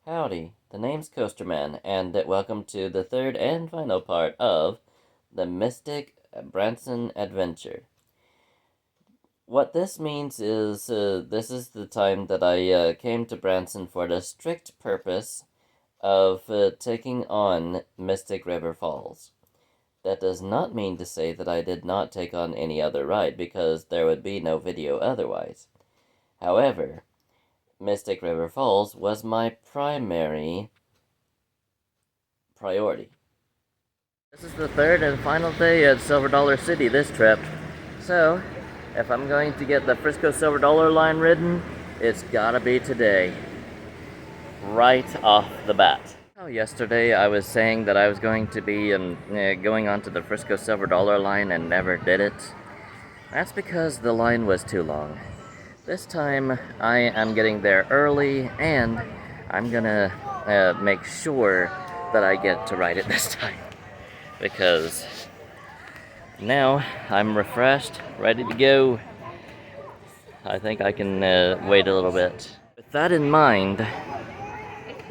Howdy, the name's Coasterman, and welcome to the third and final part of the Mystic Branson adventure. What this means is this is the time that I came to Branson for the strict purpose of taking on Mystic River Falls. That does not mean to say that I did not take on any other ride, because there would be no video otherwise. However, Mystic River Falls was my primary priority. This is the third and final day at Silver Dollar City this trip. So, if I'm going to get the Frisco Silver Dollar line ridden, it's gotta be today. Right off the bat. Yesterday I was saying that I was going to be going onto the Frisco Silver Dollar line and never did it. That's because the line was too long. This time I am getting there early, and I'm gonna make sure that I get to ride it this time, because now I'm refreshed, ready to go. I think I can wait a little bit. With that in mind,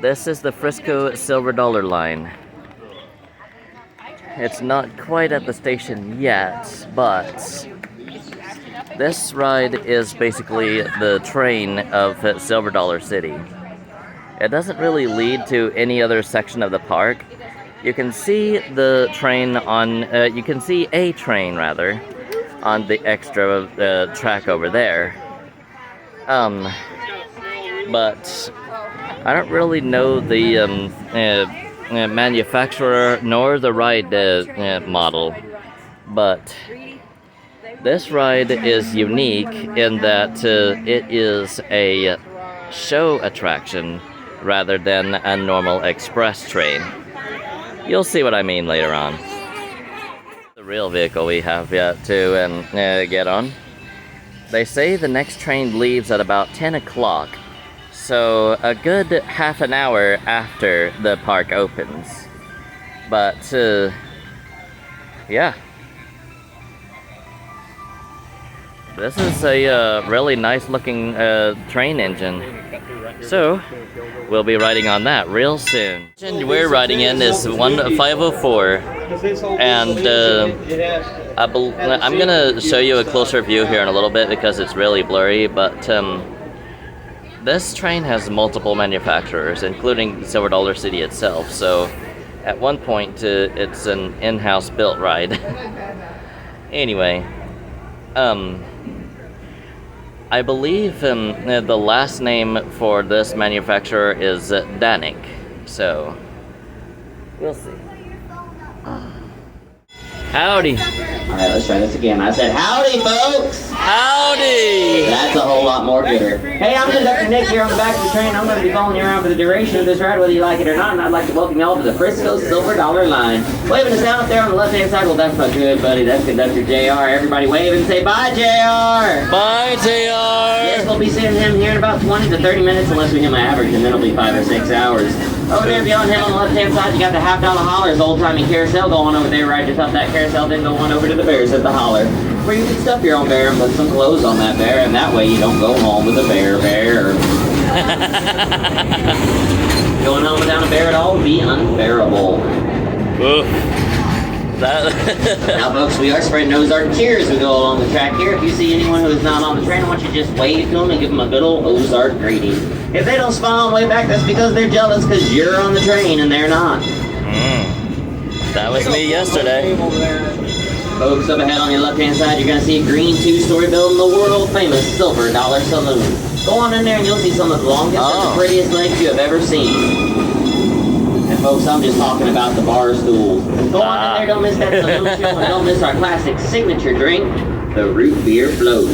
this is the Frisco Silver Dollar line. It's not quite at the station yet, but this ride is basically the train of Silver Dollar City. It doesn't really lead to any other section of the park. You can see the train on, you can see a train rather, on the extra track over there. But I don't really know the manufacturer nor the ride model, but this ride is unique in that it is a show attraction rather than a normal express train. You'll see what I mean later on. The real vehicle we have yet to get on. They say the next train leaves at about 10 o'clock, so a good half an hour after the park opens. But, yeah. This is a really nice looking train engine. So, we'll be riding on that real soon. The engine we're riding in is 504, and I'm gonna show you a closer view here in a little bit because it's really blurry, but this train has multiple manufacturers, including Silver Dollar City itself, so at one point it's an in-house built ride. Anyway, I believe the last name for this manufacturer is Danik, so we'll see. Howdy. Alright, let's try this again. I said, howdy, folks! Howdy! That's a whole lot more gooder. Hey, I'm Conductor Nick here on the back of the train. I'm going to be following you around for the duration of this ride, whether you like it or not, and I'd like to welcome you all to the Frisco Silver Dollar line. Waving us down up there on the left-hand side, well, that's my good buddy. That's Conductor JR. Everybody wave and say, bye, JR! Bye, JR! Yes, we'll be seeing him here in about 20 to 30 minutes, unless we hit my average, and then it'll be 5 or 6 hours. Over there beyond him on the left-hand side, you got the half-dollar hollers, old-timey carousel going over there right just up that carousel, then go on over to the bears at the holler, where you can stuff your own bear and put some clothes on that bear, and that way you don't go home with a bear. Going home without a bear at all would be unbearable. Oof. Now, folks, we are spreading Ozark cheers as we go along the track here. If you see anyone who is not on the train, I want you to just wave to them and give them a good old Ozark greeting. If they don't smile on the way back, that's because they're jealous because you're on the train and they're not. That was me yesterday. Folks, up ahead on your left-hand side, you're going to see a green two-story building, the world-famous Silver Dollar Saloon. Go on in there and you'll see some of the longest and the prettiest legs you have ever seen. And folks, I'm just talking about the bar stools. Go on in there, don't miss that saloon show, and don't miss our classic signature drink, the root beer float.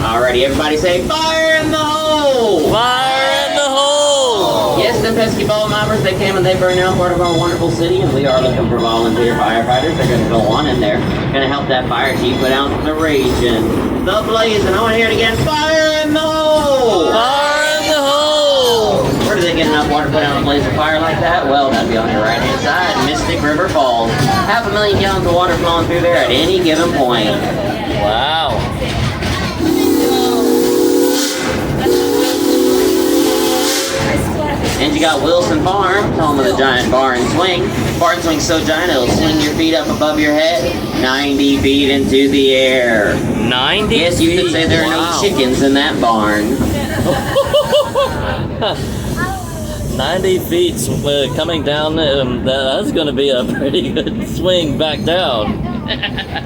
Alrighty, everybody say, fire in the hole! Fire in the hole! Yes, the pesky ball mobbers, they came and they burned down part of our wonderful city, and we are looking for volunteer firefighters. They're going to go on in there, going to help that fire chief put out the rage and the blaze. And I want to hear it again, fire in the hole! Fire in the hole! Where do they get enough water to put out a blaze of fire like that? Well, that'd be on your right-hand side, Mystic River Falls. 500,000 gallons of water flowing through there at any given point. Wow. And you got Wilson Farm, home of the giant bar and swing. Bar and swing's so giant it'll swing your feet up above your head 90 feet into the air. 90 Yes, you could say there are no chickens in that barn. 90 feet coming down, that's going to be a pretty good swing back down.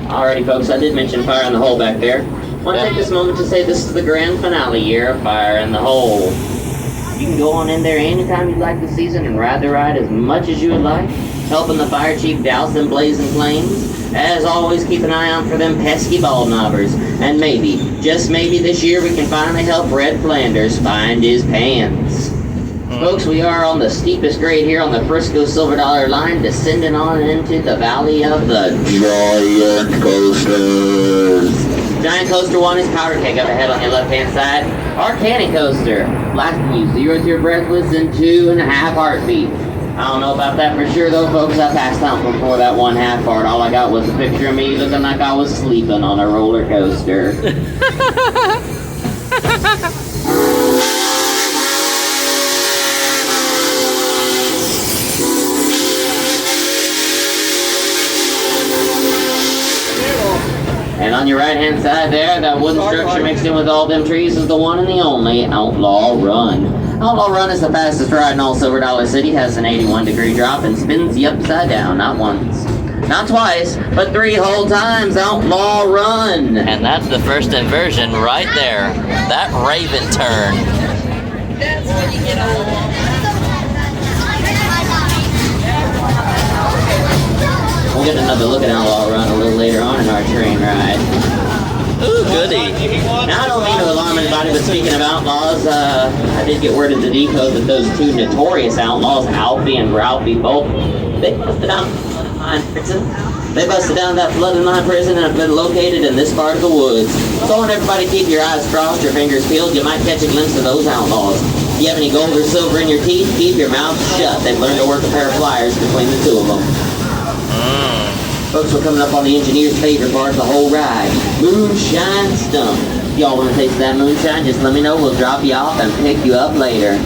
Alrighty, folks, I did mention Fire in the Hole back there. I want to take this moment to say this is the grand finale year of Fire in the Hole. You can go on in there anytime you'd like this season and ride the ride as much as you would like, helping the fire chief douse them blazing flames. As always, keep an eye out for them pesky ball knobbers. And maybe, just maybe this year we can finally help Red Flanders find his pants. Folks, we are on the steepest grade here on the Frisco Silver Dollar line, descending on into the valley of the Giant Coasters. Giant Coaster 1 is Powder Keg up ahead on your left-hand side. Our Candy Coaster, lasting you 0 to your breathless in 2.5 heartbeats. I don't know about that for sure though, folks. I passed out before that 1/2 heart. All I got was a picture of me looking like I was sleeping on a roller coaster. And on your right-hand side there, that wooden structure mixed in with all them trees is the one and the only Outlaw Run. Outlaw Run is the fastest ride in all Silver Dollar City, has an 81-degree drop, and spins you upside down, not once, not twice, but 3 whole times. Outlaw Run. And that's the first inversion right there. That Raven turn. That's when you get old. We'll get another look at Outlaw Run a little later on in our train ride. Ooh, goody. Now, I don't mean to alarm anybody, but speaking of outlaws, I did get word at the depot that those 2 notorious outlaws, Alfie and Ralphie, both, they busted out that flooded mine prison. They busted down that flooded mine prison and have been located in this part of the woods. So I want everybody to keep your eyes crossed, your fingers peeled. You might catch a glimpse of those outlaws. If you have any gold or silver in your teeth, keep your mouth shut. They've learned to work a pair of pliers between the 2 of them. Folks, we're coming up on the engineer's favorite part of the whole ride, Moonshine Stump. If y'all want to taste that moonshine, just let me know. We'll drop you off and pick you up later.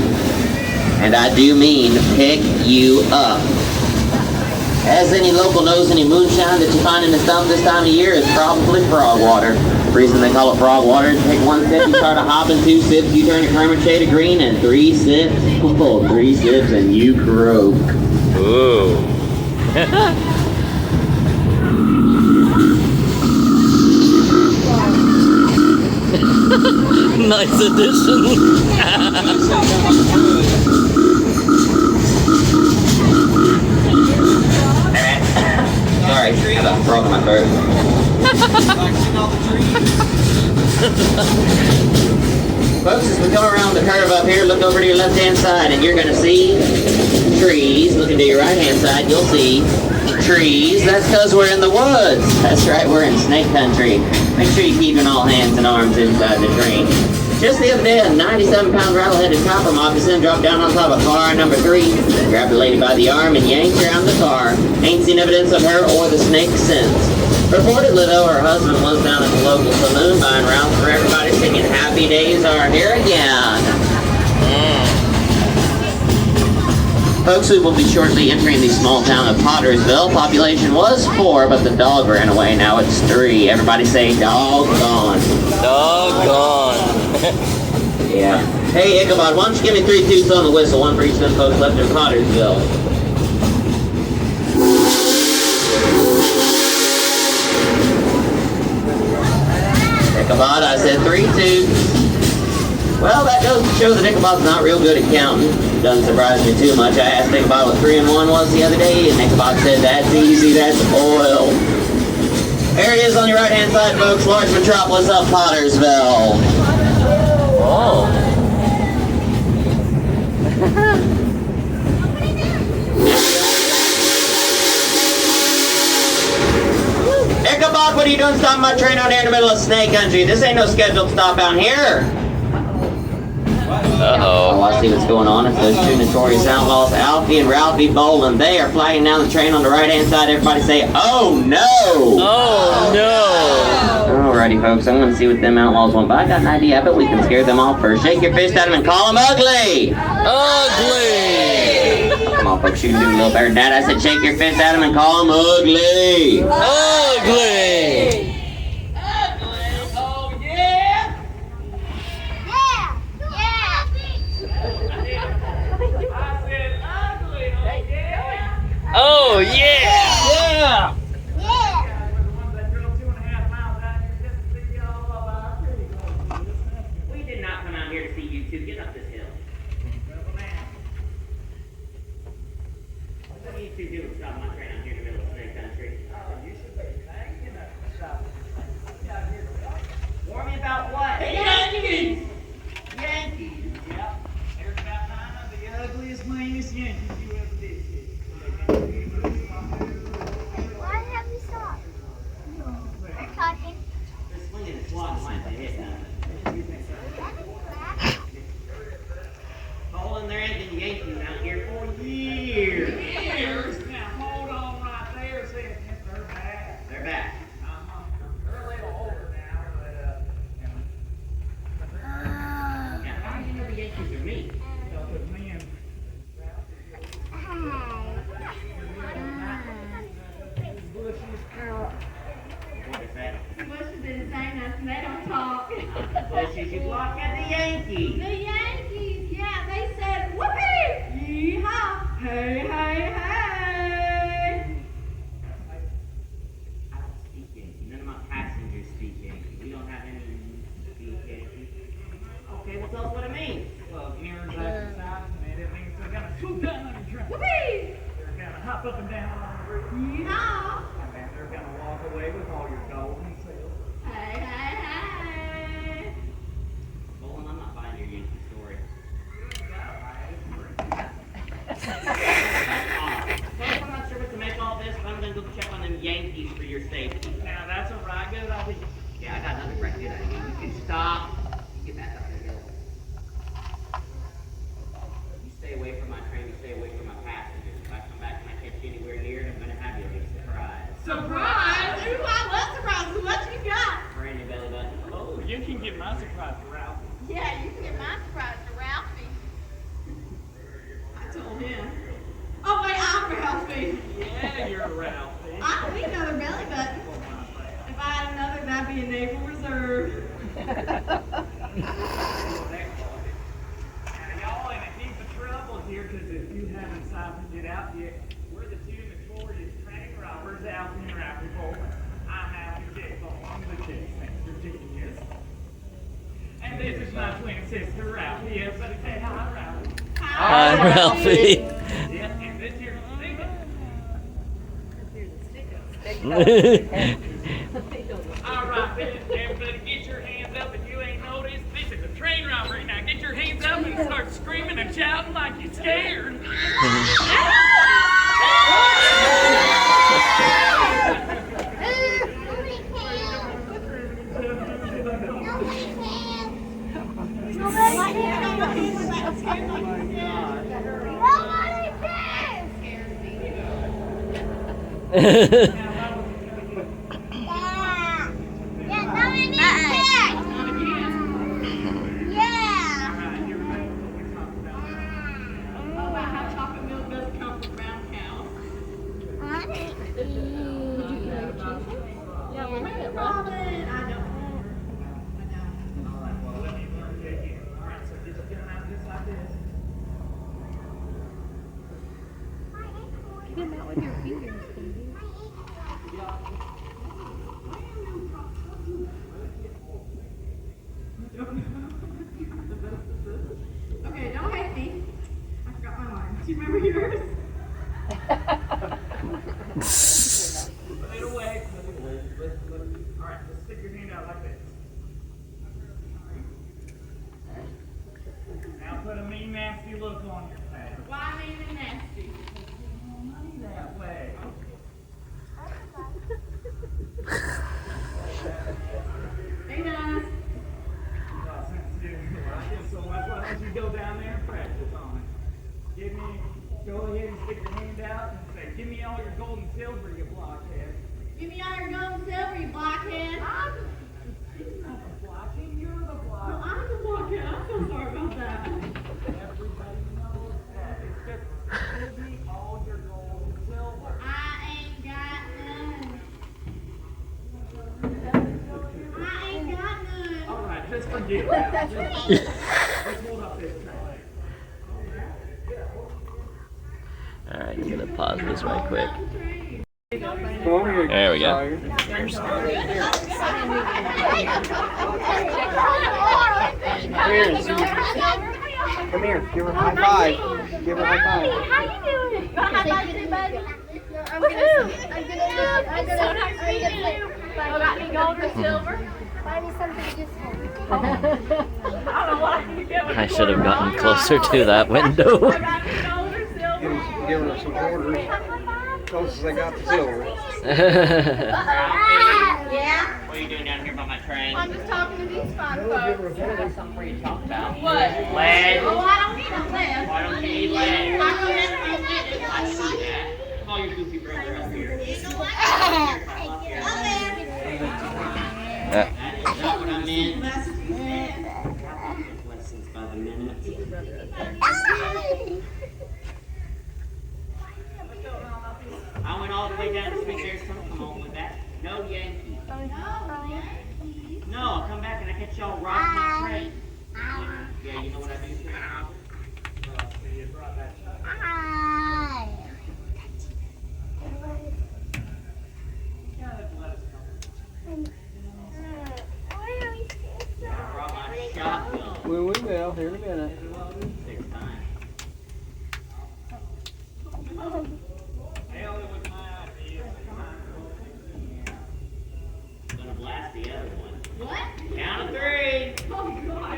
And I do mean pick you up. As any local knows, any moonshine that you find in the stump this time of year is probably frog water. The reason they call it frog water is take 1 sip, you start a hopping, 2 sips, you turn a kermit shade of green, and 3 sips, 3 sips, and you croak. Ooh. Nice addition. Sorry, I got a frog in my throat. Folks, as we go around the curve up here, look over to your left-hand side, and you're going to see trees. Looking to your right-hand side, you'll see trees. That's because we're in the woods. That's right, we're in snake country. Make sure you keep all hands and arms inside the train. Just the other day, a 97-pound rattle-headed copper moccasin dropped down on top of car number 3, grabbed a lady by the arm, and yanked her out of the car. Ain't seen evidence of her or the snake since. Reportedly, though, her husband was down at the local saloon buying rounds for everybody, singing "Happy Days Are Here Again." Folks, we will be shortly entering the small town of Pottersville. Population was 4, but the dog ran away. Now it's 3. Everybody say doggone. Doggone. Yeah. Hey, Ichabod, why don't you give me 3 toots on the whistle, 1 for each of them folks left in Pottersville. Ichabod, I said 3 toots. Well, that goes to show that Ichabod's not real good at counting. Doesn't surprise me too much. I asked Ichabod what 3 and 1 was the other day, and Ichabod said, "That's easy, that's oil." There he is on your right-hand side, folks. Large metropolis of Pottersville. Oh. Ichabod, what are you doing stopping my train out here in the middle of snake country? This ain't no scheduled stop out here. Uh-oh. Oh, I see what's going on. It's those 2 notorious outlaws, Alfie and Ralphie Boland. They are flagging down the train on the right-hand side. Everybody say, "Oh, no!" Oh, no. Alrighty, folks. I'm going to see what them outlaws want. But I got an idea. I bet we can scare them off first. Shake your fist at them and call them ugly. Ugly. folks you can do a little better than that. I said shake your fist at him and call him ugly. Ugly! Oh yeah! We did not come out here to see you two. Get up this hill. What do you two do with stop my train out here in the middle of snake country? Warn me about what? The Yankees! Yankees. Yep. There's about 9 of the ugliest, meanest Yankees you ever did see. Why have you stopped? We're talking. They're swinging and swatting like they hit nothing. Holding their engine Yankees out here for years. Years. Now hold on right there a second. They're back. They're back. They're a little older now, but Now, how do you know the Yankees are me? they'll put me in. Bushes. What is that? Bushes didn't say nothing. They don't talk. Bushes, you block at the Yankees. The Yankees, yeah, they said, whoopee! Yeehaw! Hey, hey, hey! I don't speak Yankee. None of my passengers speak Yankee. We don't have any speak Yankee. Okay, well tell us what it means. Well, ears exercise, and it means they're gonna swoop down on your train. Whoopee! They're gonna hop up and down on the roof. Yeehaw! And then they're gonna walk away with all your gold and silver. Hey, hey, hey! Bolin, I'm not buying your Yankee story. Well, I'm not sure what to make all this, but I'm gonna go check on them Yankees for your safety. Now that's a right good idea. Yeah, I got another right good idea. You can stop. You get back up the hill. You stay away from my train. You stay away from my passengers. If I come back and I catch you anywhere near it, I'm gonna have you a big surprise. Surprise! Ooh, I love surprises. What you got? Right in your belly button. Oh, you can get my surprise to Ralph. Yeah, you can get my surprise to Ralphie. I told him. Oh, wait, I'm Ralphie. Yeah, you're Ralph. I don't need another belly button. If I had another, that'd be a Naval Reserve. Now, y'all in a heap of trouble here because if you haven't siphoned it out yet, we're the 2 notorious train robbers out in Rappaport. I have to check on the chick, Mr. Genius. And this is my twin sister, Ralphie. Everybody say hi, Ralphie. Hi, Ralphie. Yeah, and this here's the All right, then, everybody get your hands up if you ain't noticed. This is a train robbery. Now get your hands up and start screaming and shouting like you're scared. Oh, wow, how chocolate milk does come from brown cows. Yeah, we'll make it Robin. I don't. Well, let me learn to again. All right, so just get them out just like this. Get them out with your fingers, baby. Okay, don't hate me. I forgot my line. Do you remember yours? Put it away. All right, just stick your hand out like this. Now put a mean, nasty look on your face. Why mean and nasty? Money that way. Hey, guys. Well, since you like it so much, why don't you go down there and practice on it? Go ahead and stick your hand out and say, give me all your gold and silver, you blockhead. Give me all your gold and silver, you blockhead. She's not the blockhead, you're the Well, blockhead. I'm the blockhead. I'm so sorry about that. Everybody knows that. It's just give me all Alright, I'm gonna pause this right quick. There There we go. Come here, give her a high five. Give her a high five. How you doing? You want a high five too, bud? I'm gonna got any gold or silver? Find me something useful. I don't know what you get with I should have gotten closer to that window. I got any gold or silver? Giving her some quarters. Closest they got to silver. Yeah? What are you doing down here by my train? I'm just talking to these fine folks. Something for you to talk about. What? Lead. Oh, I don't need a lead. Why don't you need lead? I go in and get it. I see that. Call your goofy brother up here. That is not what I meant. Lessons by the minute. I went all the way down to Sweet Bear's Tunnel. Come on with that. No Yankees. No, I'll come back and I catch y'all rocking that train. Yeah, you know what I do? I brought my shotgun. We will here in a minute. 6 times. Gonna blast the other one. What? Count of 3. Oh, God.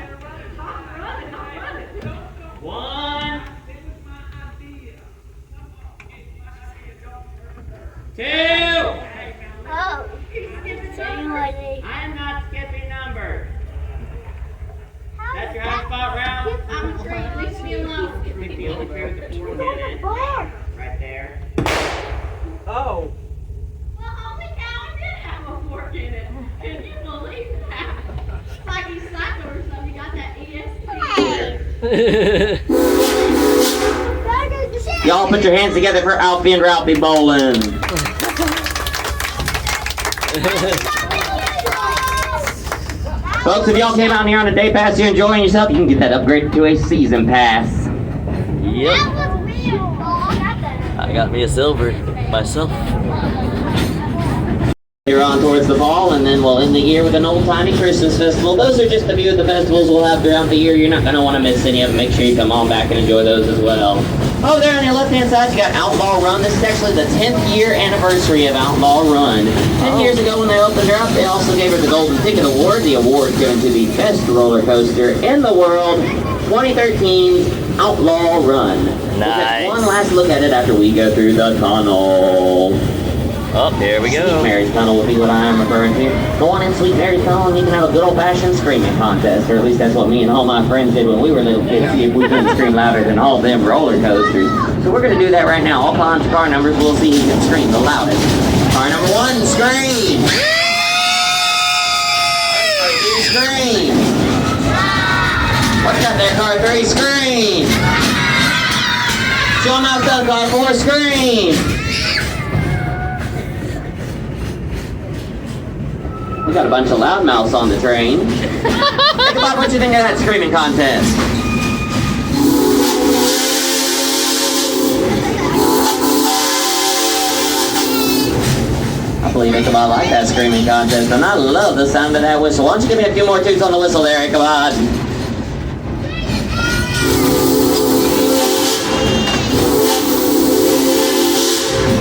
I'm running. 1, 2. Oh. Anyway, I am not skipping numbers. That's your high spot round. I'm a tree. Leave me alone. Pick the only pair with the 4 in it. Right there. Oh. Well, holy cow, I did have a fork in it. Can you believe that? It's like you cycle or something. You got that ESP. Y'all put your hands together for Alfie and Ralphie bowling. Folks, if y'all came out here on a day pass, you're enjoying yourself, you can get that upgraded to a season pass. Yep. I got me a silver myself. You're on towards the fall, and then we'll end the year with an old-timey Christmas festival. Those are just a few of the festivals we'll have throughout the year. You're not going to want to miss any of them. Make sure you come on back and enjoy those as well. Oh, there on your left-hand side, you got Outlaw Run. This is actually the 10th year anniversary of Outlaw Run. 10 years ago when they opened her up, they also gave her the Golden Ticket Award. The award given to the best roller coaster in the world, 2013's Outlaw Run. We'll Nice. take one last look at it after we go through the tunnel. Oh, here we Sweet go. Mary's Tunnel would be what I am referring to. Go on in Sweet Mary's Tunnel and you can have a good old-fashioned screaming contest, or at least that's what me and all my friends did when we were little kids, see if we can scream louder than all them roller coasters. So we're going to do that right now. I'll call on car numbers. We'll see who can scream the loudest. Car number 1, scream! Car 2, scream! What's that there, car 3, scream! Show them how it's done, car 4, scream! We got a bunch of loudmouths on the train. Think about what you think of that screaming contest. I believe Ichabod liked that screaming contest, and I love the sound of that whistle. Why don't you give me a few more toots on the whistle there, Ichabod?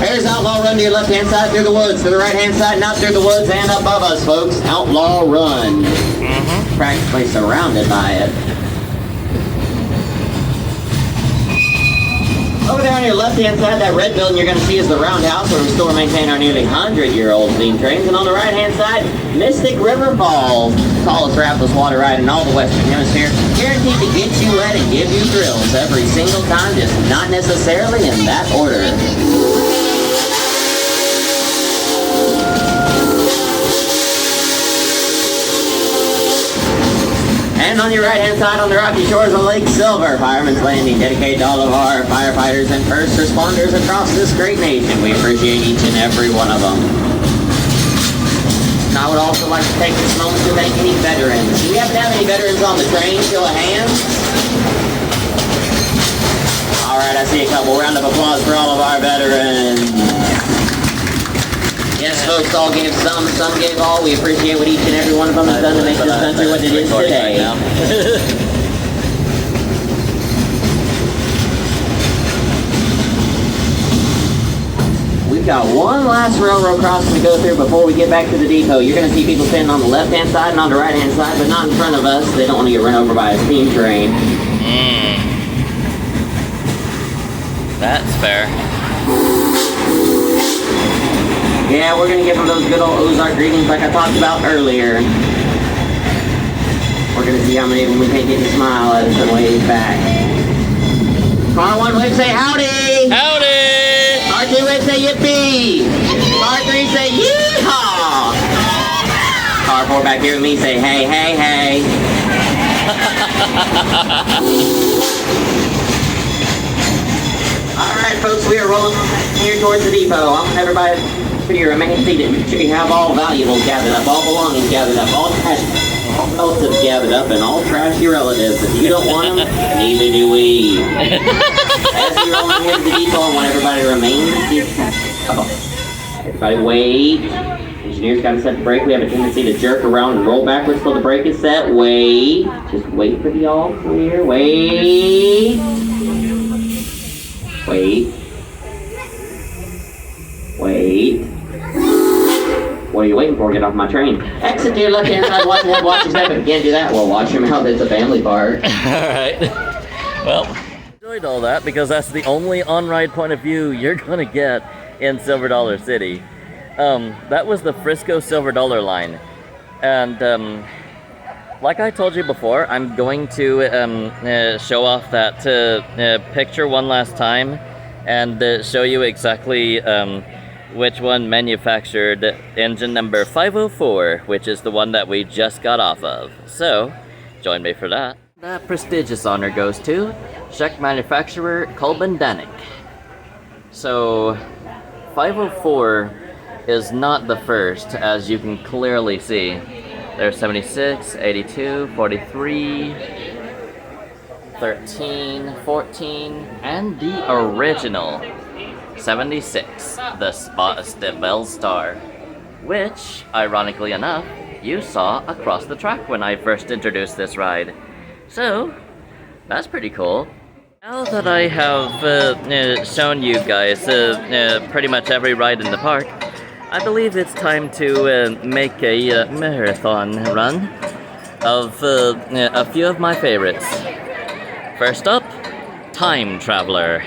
Here's Outlaw Run to your left-hand side through the woods, to the right-hand side, not through the woods, and above us, folks. Outlaw Run. Practically surrounded by it. Over there on your left-hand side, that red building you're going to see is the Roundhouse, where we store and maintain our nearly 100-year-old steam trains. And on the right-hand side, Mystic River Falls, tallest rapidest water ride in all the Western Hemisphere, guaranteed to get you wet and give you thrills every single time, just not necessarily in that order. And on your right-hand side, on the rocky shores of Lake Silver, Fireman's Landing, dedicated to all of our firefighters and first responders across this great nation. We appreciate each and every one of them. And I would also like to take this moment to thank any veterans. Do we happen to have any veterans on the train? Show of hands. All right, I see a couple. Round of applause for all of our veterans. Yes, folks, all gave some gave all. We appreciate what each and every one of them has done to make this country what it is today. We've got one last railroad crossing to go through before we get back to the depot. You're going to see people standing on the left-hand side and on the right-hand side, but not in front of us. They don't want to get run over by a steam train. That's fair. Yeah, we're going to give them those good old Ozark greetings like I talked about earlier. We're going to see how many of them we can get to smile at us and wave back. Car 1 wave, say howdy! Howdy! Car 2 wave, say yippee! Car 3 say yeehaw! Car 4 back here with me, say hey, hey, hey! Alright folks, we are rolling here towards the depot. I want everybody to your remaining seated. Make sure you have all valuables gathered up, all belongings gathered up, all trash, all relatives gathered up, and all trashy relatives. If you don't want them, neither do we. As we roll in here to the depot, I want everybody to remain seated. Everybody wait. Engineers got to set the brake. We have a tendency to jerk around and roll backwards till the brake is set. Wait. Just wait for the all clear. Wait. Wait. Wait. What are you waiting for? Get off my train. Exit to your left hand side, watch ahead, watch your step. If you can't do that, well, watch your mouth. It's a family park. Alright. Well, enjoyed all that because that's the only on-ride point of view you're gonna get in Silver Dollar City. That was the Frisco Silver Dollar line. And, like I told you before, I'm going to show off that picture one last time and show you exactly which one manufactured engine number 504, which is the one that we just got off of. So, join me for that. That prestigious honor goes to Czech manufacturer Kolben Danik. So, 504 is not the first, as you can clearly see. There's 76, 82, 43, 13, 14, and the original 76, the Bell Star, which, ironically enough, you saw across the track when I first introduced this ride. So, that's pretty cool. Now that I have shown you guys pretty much every ride in the park, I believe it's time to make a marathon run of a few of my favorites. First up, Time Traveler,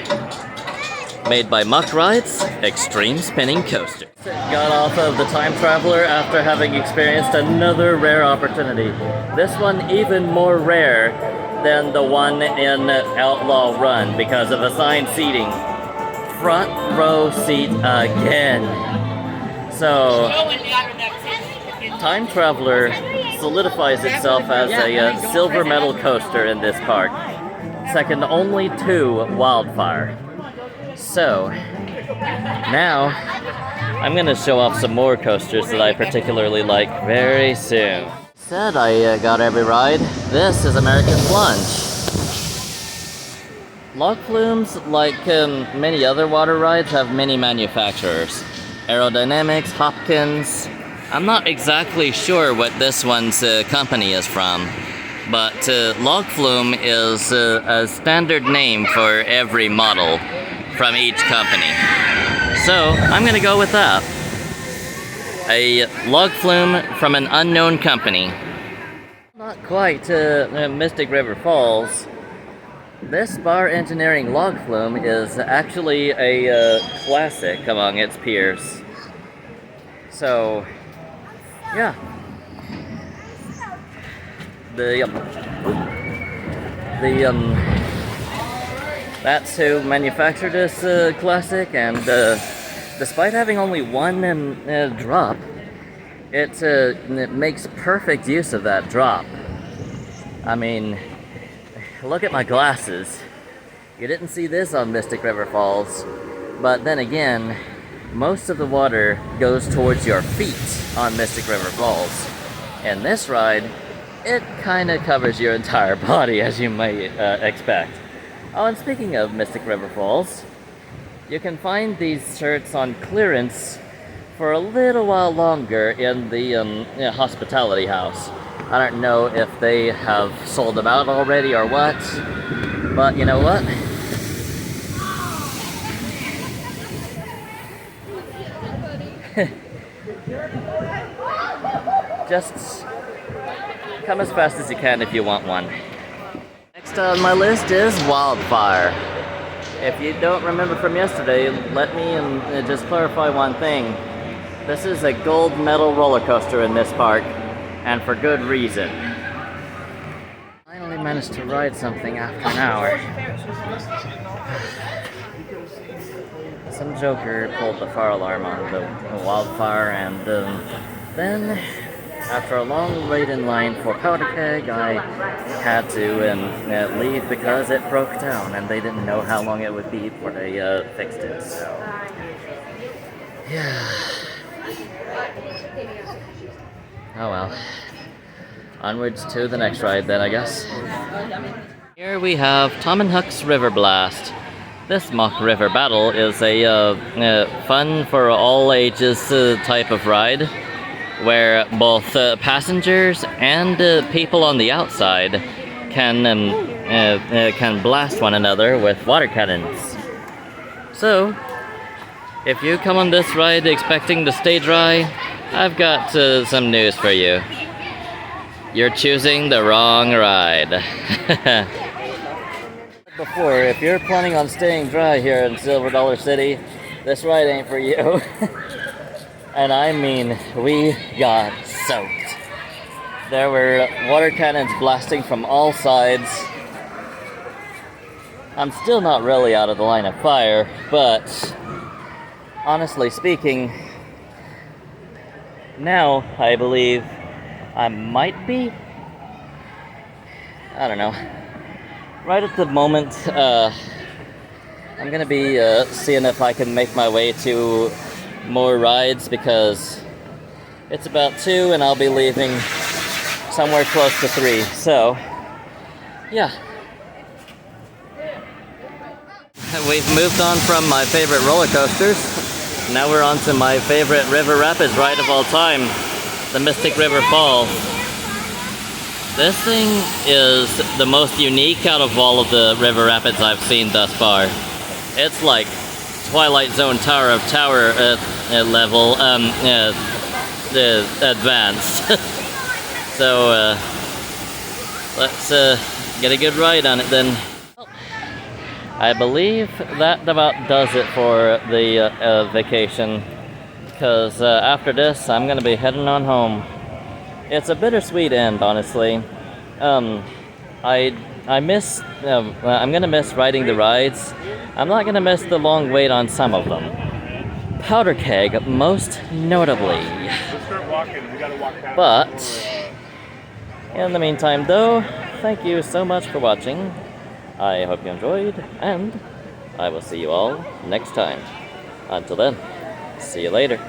made by Muck Rides Extreme Spinning Coaster. Got off of the Time Traveler after having experienced another rare opportunity. This one even more rare than the one in Outlaw Run because of assigned seating. Front row seat again. So, Time Traveler solidifies itself as a silver medal coaster in this park, second only to Wildfire. So, now, I'm going to show off some more coasters that I particularly like very soon. Said I got every ride. This is American Plunge. Log flumes, like many other water rides, have many manufacturers. Aerodynamics, Hopkins. I'm not exactly sure what this one's company is from, but Log Flume is a standard name for every model from each company. So, I'm gonna go with that. A Log Flume from an unknown company. Not quite Mystic River Falls. This Bar Engineering Log Flume is actually a classic among its peers. So, yeah. That's who manufactured this classic, and despite having only one drop, it makes perfect use of that drop. I mean, look at my glasses. You didn't see this on Mystic River Falls, but then again, most of the water goes towards your feet on Mystic River Falls. And this ride, it kind of covers your entire body, as you may expect. Oh, and speaking of Mystic River Falls, you can find these shirts on clearance for a little while longer in the hospitality house. I don't know if they have sold them out already or what, but you know what? Just come as fast as you can if you want one. Next on my list is Wildfire. If you don't remember from yesterday, let me just clarify one thing. This is a gold medal roller coaster in this park, and for good reason. Finally managed to ride something after an hour. Some joker pulled the fire alarm on the Wildfire, and then, after a long wait in line for powder keg, I had to leave because it broke down, and they didn't know how long it would be before they fixed it. So, yeah. Oh well. Onwards to the next ride then, I guess. Here we have Tom and Huck's River Blast. This mock river battle is a fun for all ages type of ride, where both passengers and people on the outside can blast one another with water cannons. So, if you come on this ride expecting to stay dry, I've got some news for you. You're choosing the wrong ride. Before, if you're planning on staying dry here in Silver Dollar City, this ride ain't for you. And I mean, we got soaked. There were water cannons blasting from all sides. I'm still not really out of the line of fire, but honestly speaking, now I believe I might be. I don't know. Right at the moment, I'm gonna be seeing if I can make my way to more rides, because it's about 2 and I'll be leaving somewhere close to 3. So, yeah. We've moved on from my favorite roller coasters. Now we're on to my favorite river rapids ride of all time, the Mystic River Falls. This thing is the most unique out of all of the river rapids I've seen thus far. It's like Twilight Zone Tower of Tower level advanced. So let's get a good ride on it then. I believe that about does it for the vacation, because after this I'm gonna be heading on home. It's a bittersweet end, honestly. I miss. I'm gonna miss riding the rides. I'm not gonna miss the long wait on some of them. Powder keg, most notably. But in the meantime, though, thank you so much for watching. I hope you enjoyed, and I will see you all next time. Until then, see you later.